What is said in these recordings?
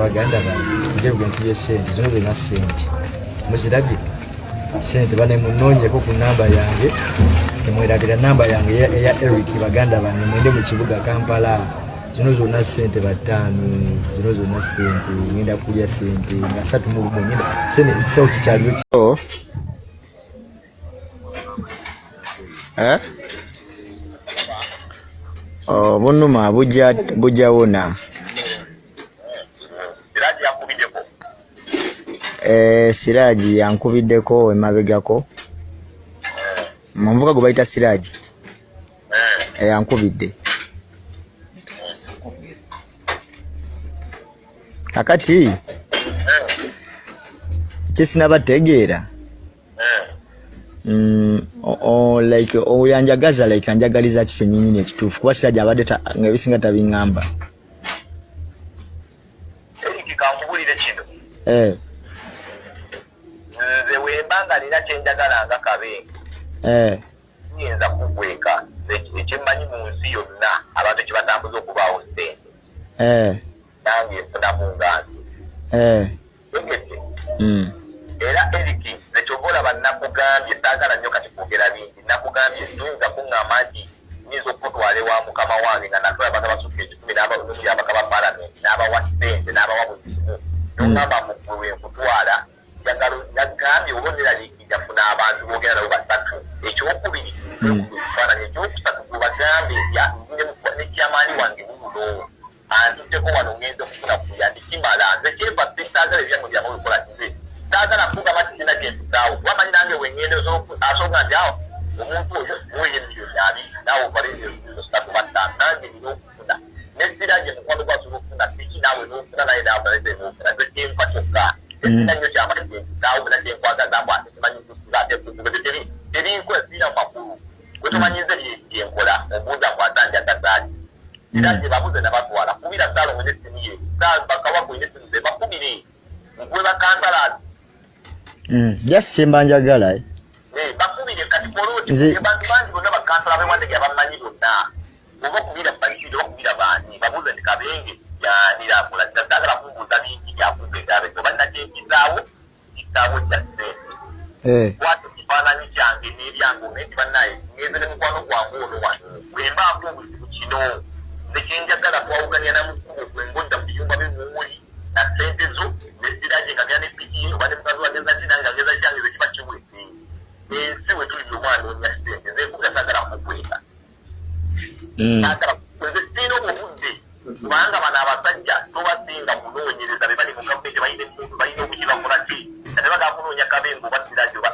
baganda bange bintu bye sente zino zina sente muzirabye sente bane munonye ko ku namba yange temwerabira namba yange ya Eric baganda bange mwende mu kibuga Kampala zino zona sente batano zino zona sente ngenda kulya sente nga 3 mu ngenda sente ikisawo kikyaliyo bunuma bujja wona Siraji yankubiddeko emabegako mumvuga go bayita Siraji yankubidde kakati kisina bategeera like oyanjagaza like anjagaliza kisenyinyi nekitufu kuba Siraji abadde ngabisinga tabingamba nina kyenjagala nga kabenga nyinza kugweka ekimmanyi mu nsi yonna abantu kyebatambuza okubaawo sente nange enfunamu nganzi egedde era eriki nekyobola bannakugambye saagala nnyo kati kwogera bingi nakugambye tuyinza kuŋŋamba nti nyinza okutwala ewa mukama wange nga natwala abantu abasukka 10 n'abaka ba palamenti n'abawa sente n'abawa buli kimu noŋŋamba mugwe wenkutwala yagambye obonera likijafuna abantu boogera nabo basatu ekyokubiri ekifaananyi ekyokusatu gwebagambe nekyamaani wange mubulo antutteko wano ngenza okufuna kuyandi kimala nze kyempa saagala ebyange byamu bikola kize saagala kugamba tikina kyempitaawo wamanyi nange wenyende asonga nti awo omuntu oyo muweye miliyoni 2 naawe obalesatu batano nange nina okufuna nesirage mukwano gwasobola okufuna siki naawe nofuna naye naabalese nofuna nze kyempa kyokka ekina nnyo kyamanyi kyempitaawo bula kyenkwagazamu ate kimanyi kusigaate terinkwesira makulu kwetumanyize byenkola obuuza kwatanja kasaali sirage babuze nabatwala kubira saalo mwene siniye bakawako ine sinuze bakubire mgwe bakansala just sembanjagala bakubire kati poloti bantu bangi bonna bakansala bewandege abamanyi bonna oba kubira bakubire bakubira bani babuze ndi kabenge yanirambula tatagala kumbuuza bingi byakumbegabe oba nakyekizaawo kitaawo kya sente watu kifaananyi kyange n'ebyange omenti bannaye ngenze ne mukwano gwange ono wano bwembaako obuzibu kino nekyenjagala twawuganya namukubo gwengodda mu biyumba bimuwuli na sente zo nesirage nga byane piki oba ne mukazi wageza kinange ageza kyange zekiba kiwese ensi we tuli omwana onya sente nzekuga sagala kukweta sagala nze sirina obudde kubanga bano abasajja tobasinga munoonyereza be bali mu gavumenti balina okukibakola ki ate bagakunoonya kabengo oba sirage oba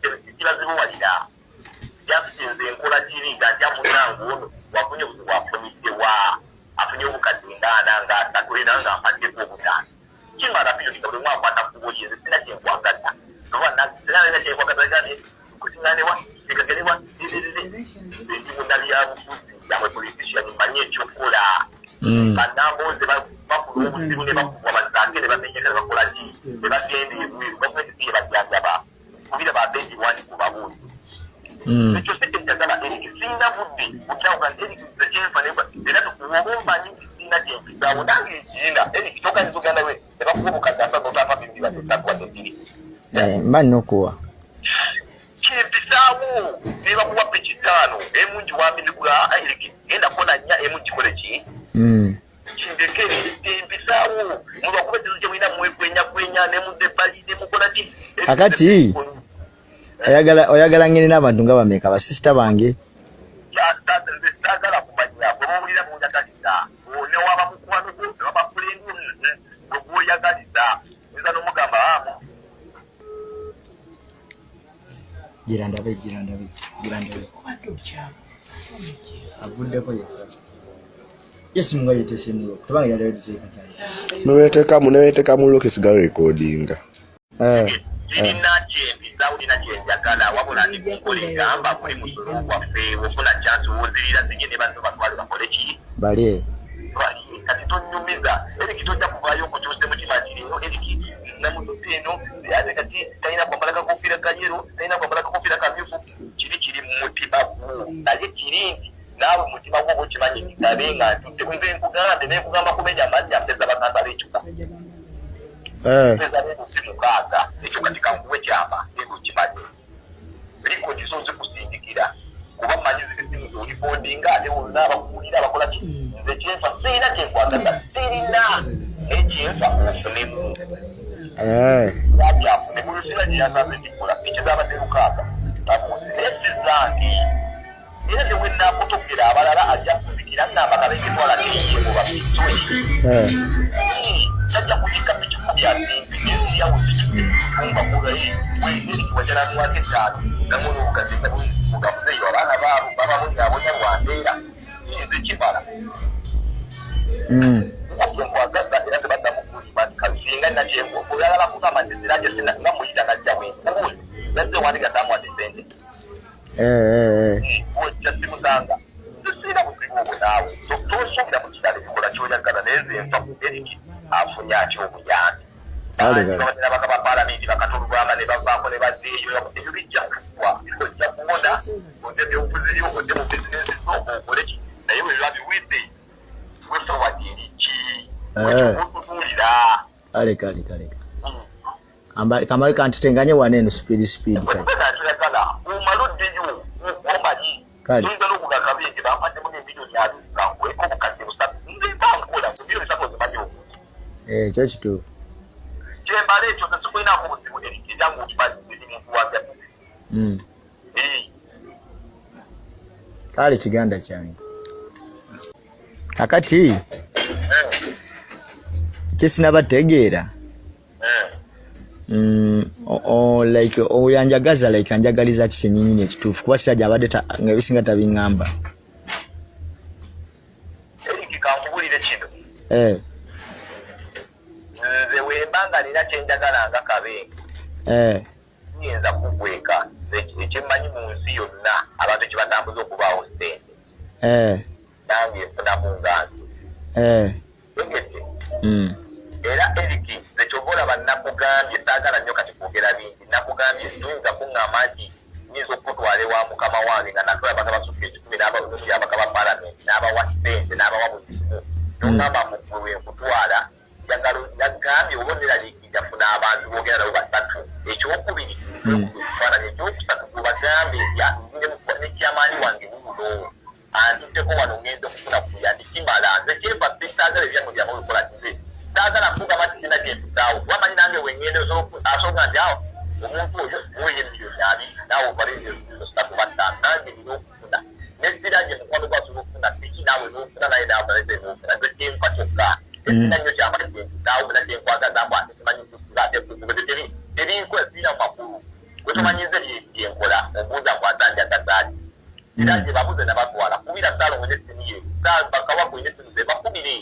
eriki kibazibuwalira yasinze enkola kiri nga nja munange ono wafunye obuzibu afuniddewa afunye obukadde ngaana nga 3 era nga ampaddeko obutaano kimala piyolika buli mwakwata kubuli nze sina kyenkwagaza oba kyenkwagaza kusiŋŋanewa tegagerewa endi munnabyabufuzi yamwe politician manye ekyokola bannambooze bafuna obuzibu ne bakubwa bazange ne bamenyeka ne bakola ki ne bagenda ebweru gavumenti siye bajjanjaba kubira babendi wani kubabuuzi ekyo sekyenjagala eriki sirina budde okyawuga eriki zekyenfa era tukuwobombanyi sirina kyempizaawo nange ekirina eriki tokayinza ogenda we ne bakuwa obukadde asaga otafa bibiri batetakwadde bbiri mba nnokuwa kyempizaawo ne bakuwa peki 5 emu njiwambi nikula eriki genda kona 4 emu nkikole ki kindekere kyempizaawo mulwakuba ekizo kye mulina mwekwenyakwenya ne muddebali ne mukola ki akati oyagala ngene n'abantu nga bameka basisita bange sagala kumanya bw'owulira bw'oyagaliza newaba mukwano gwo newaba kulengu bw'oyagaliza nza n'omugamba girandabe avuddeko yekka yesimnga yeteseniyo tubanga yaleetuzeeka cyane neweteekamu loke sigala recordinga kirina kyempizaawo lina kyenjagala wabula ndi kunkola egamba kuli musolo gwaffe ofuna kyansi wozirira zigende bantu batwale bakole ki balye kati tonyumiza eriki tojja kuvaayo okukyuse mutima kirino eriki namutusi eno ate kati talina kwambala kakofiira kayero talina kwambala kakofiira kamyufu kiri mu mutima gwo naye kiri nti naawe mutima gwo bwokimanyi kitabe nga ntutte nze nkugambe nenkugamba kumenya amazzi apeza bakanda b'ekyuka mukaaga ekyo katika nkuwe kyama ego kimanyi liko kisoze kusindikira kuba manyi zisimu zolifondinga ate wonna abakuulira abakola ki nze kyenfa sirina kyenkwagaza sirina ekyenfa ofunemu yakyafune mulusira gyeyasaze kikola ekizabadde lukaaga esizange era tewenakutokera abalala ajja kuzikira nambakabengetwala neyemubabitwe tajja kujika pikikubya nziyawuzikitunga kulayi wajalamuwake etaano namunobugazinga mugamuzeyo abaana baabo bababonyabonya lwandeera nze kibala nkwagaza era tebaddamu kasinga nakyengo oyagala kugamba nti ziraje nga muyita najja bwenkubuuzi yazze wandiga tamuwadde sente ojja simutanga sisira buzibu obwo naawe tosuubira mu kitalo ekikola kyoyagala naye nze nfa eriki afunye atya obuyambi abaka ba palamenti bakatolubwama ne bavaako ne bazzeeyo ebyo bijja kugwa ojja kuwona ojja byobufuzi byo ojja mu bizinesi zo okoleki naye bwe biba biwedde wefowadi eriki okutuulira aleka kamali kantitenganye waneno speed kale tuyagala umaluddeyo omanyi tuyinza n'okugaka bingi bampaddemu n'emiliyoni abiri kankweko obukadde busatu nzebankola emiliyoni satu ozimanyi ekyo kituufu kyembala ekyo tetukulinaako obuzibu erikira ngaokimanyi muntu wabya kale kiganda kyange kakati kyesinabategeera like oyanjagaza like anjagaliza kikyenyini ekituufu kuba sirajja abadde nga ebisinga tabiŋŋamba eriki kankubulire kino nze wembanga nina kyenjagala nga kabenge nyinza kugweka ekyemanyi mu nsi yonna abantu kyebatambuza okubaawo sente nange enfunamu ngange tegedde era eriki zekyobola bannakugambye saagala nnyo kati kwogera bingi nakugambye tuyinza kuŋŋamba nti nyinza okutwala ewa mukama wange nga natwala baka basukka ekikumi n'abaka ba palamenti n'abawa sente n'abawa buli kimu noŋŋamba mugwe nkutwala yagambye oboneraliikija funa abantu boogera nabo basatu ekyokubiri ekifaananyi ekyokusatu gwe bagambe nekyamaani wange mubuno antutteko wano ngenza okufuna kuyandi kimala nze kyenva saagala ebyange byamu bikola nze saagala kugamba tikina kyempitaawo wamanyi nange wenyende asooka nti awo omuntu oyo muweye emiliyoni abiri naawe ovalenga esatu bataano nange nina okufuna nesirage mukwano gwasobola okufuna siki naawe nofuna naye naabaleze nofuna nze kyenfa kyokka esina nnyo kyamanyi kyempitaawo na kyenkwagaza mbu ate simanyi terinkola sirina makulu wetumanyize byenkola obuuza kwatanja gazaali sirage babuze nabatwala kubira saalongo nesiniye bakawagwe nesinize bakubire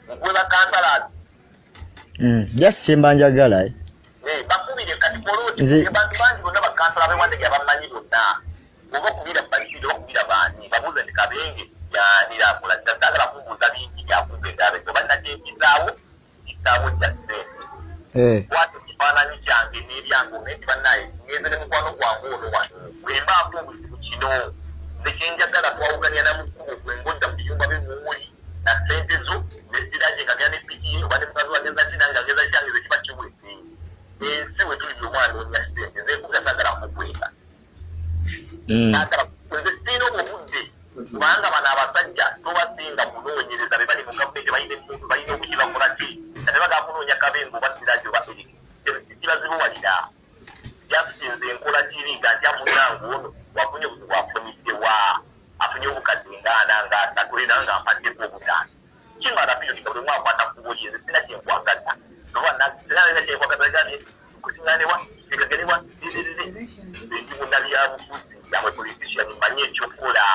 nkwe bakansalaati just kyembanjagala bakubire kati poloti bantu bangi bonna bakansala bewandege abamanyi bonna oba okubira balisiri oba okubira baani babuuze nti kabenge yaniragula saagala kumbuuza bingi byakumba endabe oba nakyempizaawo kisaawo kya sente kwati ekifaananyi kyange n'ebyange nenti bannaye ngenze ne mukwano gwange ono wano wembaako obuzibu kino nze kyenjagala twawuganya namukkubo gwengodda mu biyumba bimuwuli na sente zo nesirage ngagenda nepiki oba ne mukazi wagenza kinange ageza kyange ze kiba kiwese ensi we tuli byomwana onya sente nzekubira saagala kukweka saagala nze sirina obudde kubanga bano abasajja tobasinga kunoonyereza be bali mu gavumenti balina okukibakola ki ate bagakunoonya kabengo oba sirage oba eriki kibazibuwalira jasinze enkola kiri nga nti amunange ono wafunye obuzibu afuniddewa afunye obukadde ngaana nga asatu era nga ampaddeko obutaano kimala piyoni buli mwakwata kubuli nze sina kyenkwagaza obanalina kyenkwagaza gambye kusiŋanewa tegagenewa ebibunda byabufuzi yamwe politician manye ekyokola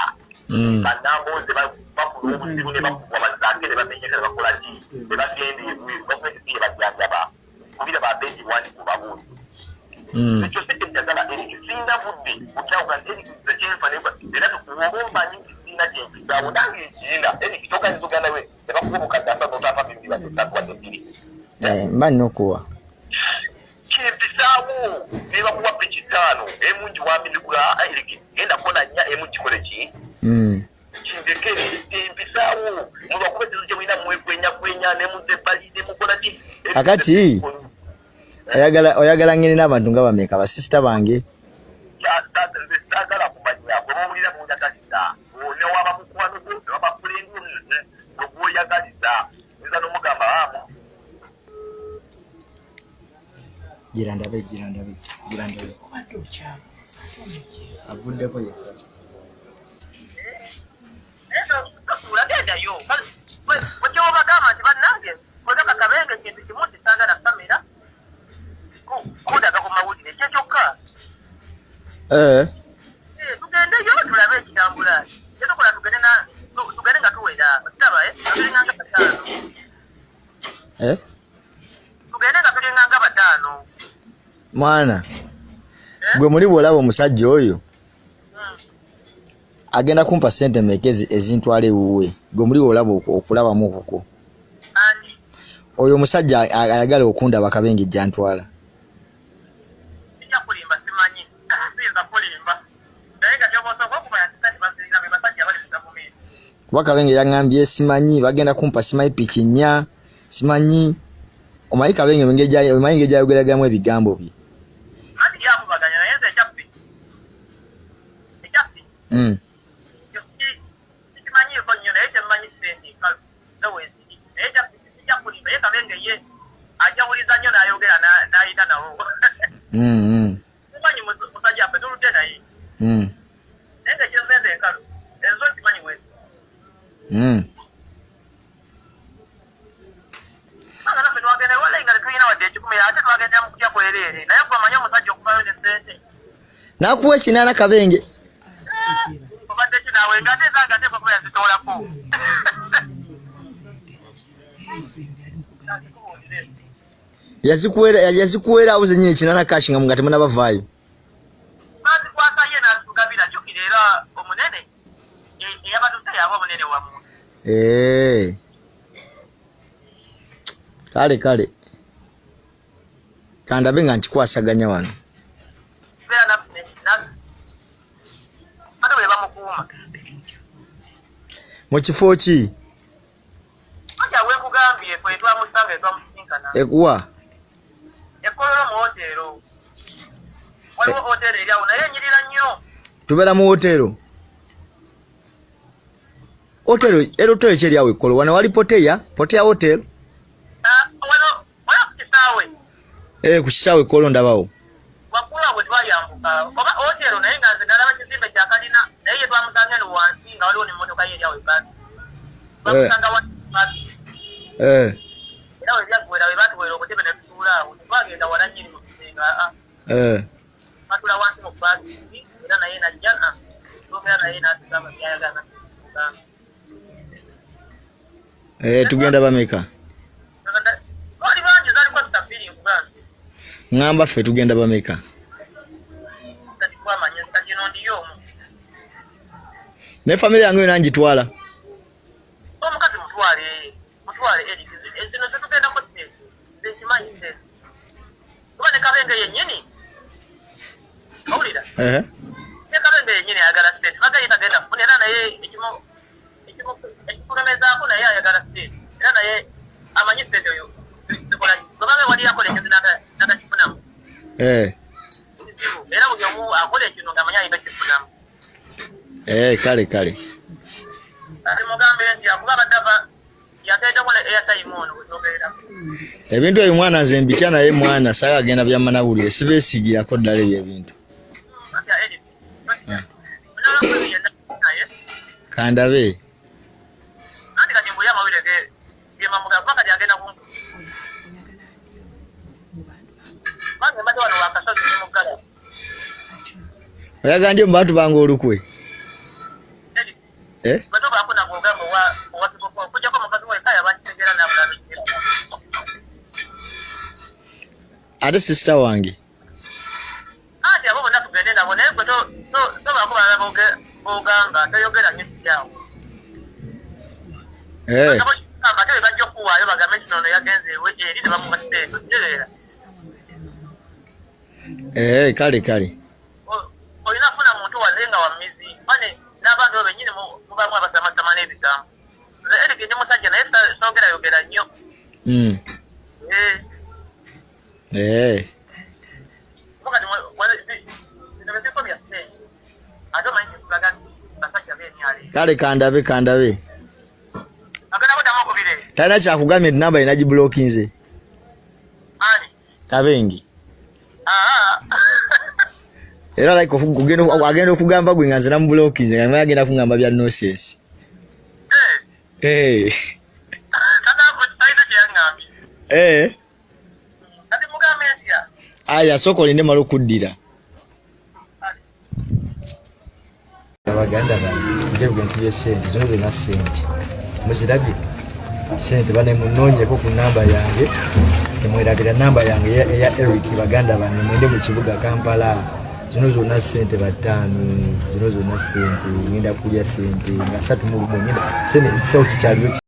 bannambooze bakula obuzibu ne bakubwa bazaake ne bamenyeka ne bakola ki ne bagenda ebweru gavumenti siye bajjanjaba kubira babendi bwandi kubabuuzi ekyo si kyenjagala eriki sirina budde okyawuga nti eriki nze kyenfa era tukuwa oba omanyi nti sirina kyempizaawo nange ekirina eriki toganiza oganda we ne bakuba obukadde asatu otapa bibiri basatu wadde bbiri mba nina okuwa kyempizaawo ne bakuwa piki ttaano emu ngiwambirigula eriki genda kona nnya emu gikole ki kindekere empizaawo mulwakuba ekizo kye mulina mwekwenya ne muze bali ne mukola ki Akati oyagala ngene n'abantu nga bameka ba sister bange. Girandabe. Avuddepo ye. Tugende yo tulabe ekitambula. Tukola tugende nga tuwera. Kitaba tulinga nga batano. Tugende nga tulinga nga batano. Mwana. Gwe muri bolaba omusajja oyo. Agenda kumpa sente mekezi ezintwale wuwe. Gwe muri bolaba okulaba mu okuko. Ani. Oyo omusajja ayagala okunda bakabengi jantwala. Wakabenge yangambye simanyi bagenda kumpa simanyi piki nya simanyi omayi kabenge mengeja yogeragamu ebigambo bye. Ati yabu baganya na yenze chapi. Chapi. Simanyi ko nyo na ete manyi sendi kal. Dawe. Ete chapi be kabenge ye aja uliza nyo na yogera na ita na ho. Simanyi musaja pe dulu tena hii. Ende jembe kal. Enzo simanyi wewe. Nakuwa kinana kabenge. Yazikuwera abuze nyine kinana kashinga mungate muna bavayo. Basi kwasa yena tukabira chukirera omunene. Yabaduta yabo omunene wa mu. Kale. Kandabe nga nkikwasaganya wano. Bera na. Ado beba mukuma. Mu kifo ki? Aja we kugambye kwe twa musange twa musinkana. Ekuwa. Ekololo mu hotelo. Waliwo hotelo eri awo naye nyirira nnyo. Tubera mu hotelo. Hotelo cheri yawe kolo wana wali Poteya hotel. Wala kukisawe. Kukisawe kolo ndabawo. Wakula bwe twayambuka. Oba hotelo naye nga nze nalaba kizimbe kya kalina naye twamusanga ne wansi nga waliwo n'emmotoka ye eri awo ebasi. Bamusanga wansi. Era we byagwera we batuwera obutebe ne tutuula awo. Twagenda wala nnyini mu kisenga. Batula wansi mu basi era naye najjana. Twogera naye n'atugamba byayagana. Tugenda bameka. Oli banji zali kwa tutafiri mbuganzi. Ngamba ffe tugenda bameka. Tati kwa manya kajino ndiyo mu. Ne family yangu nanjitwala. Omukazi mutwale eri. Ezino tutugenda ko tete. Zekimanyi tete. Kuba ne kabenge yennyini. Mawulira. Ne kabenge yennyini ayagala tete. Bagayita genda funera naye ekimo ekimugemezaako naye ayagala state era naye amanyi state oyo gobabe wali yakola ekyo nagakifunamu era buli omu akola ekino ng'amanyi ayinza kifunamu kale ati mugambe nti akuba abadava yateeteko ne airtime ono kuzogerera ebintu ebyo mwana nze mbitya naye mwana saga agenda byamanawulire sibeesigirako ddala ebyo ebintu kandabe oyagandye mu bantu bange olukwe ate sister wange ati abo bonna tugende nabo naye gwe tobakubalala bogamba toyogera nnyo kikyawo ate we bajja okuwaayo bagambe nti nono yagenze eri ne bamubaseeto kitereera kale olina funa muntu waze nga wa mizi ane n'abantu bo bennyini mubamu abasamasama n'ebigambo erike ndi musajja naye soogera yogera nnyo Kale kandabe tana kyakugamya namba ina giblokinze Kabengi era like agenda okugamba gwe nga nze namublokinze nga agenda kungamba bya nonsense aya soko linde malo kuddira abaganda bange ntiye sente zino zina sente muzirabye sente bane munonyeko ku namba yange temwerabira namba yange eya Eric baganda bange mwende mu kibuga Kampala zino zona sente batano zino zona sente ngenda kulya sente nga 3 mu ngenda sente ikisauti kyaliyo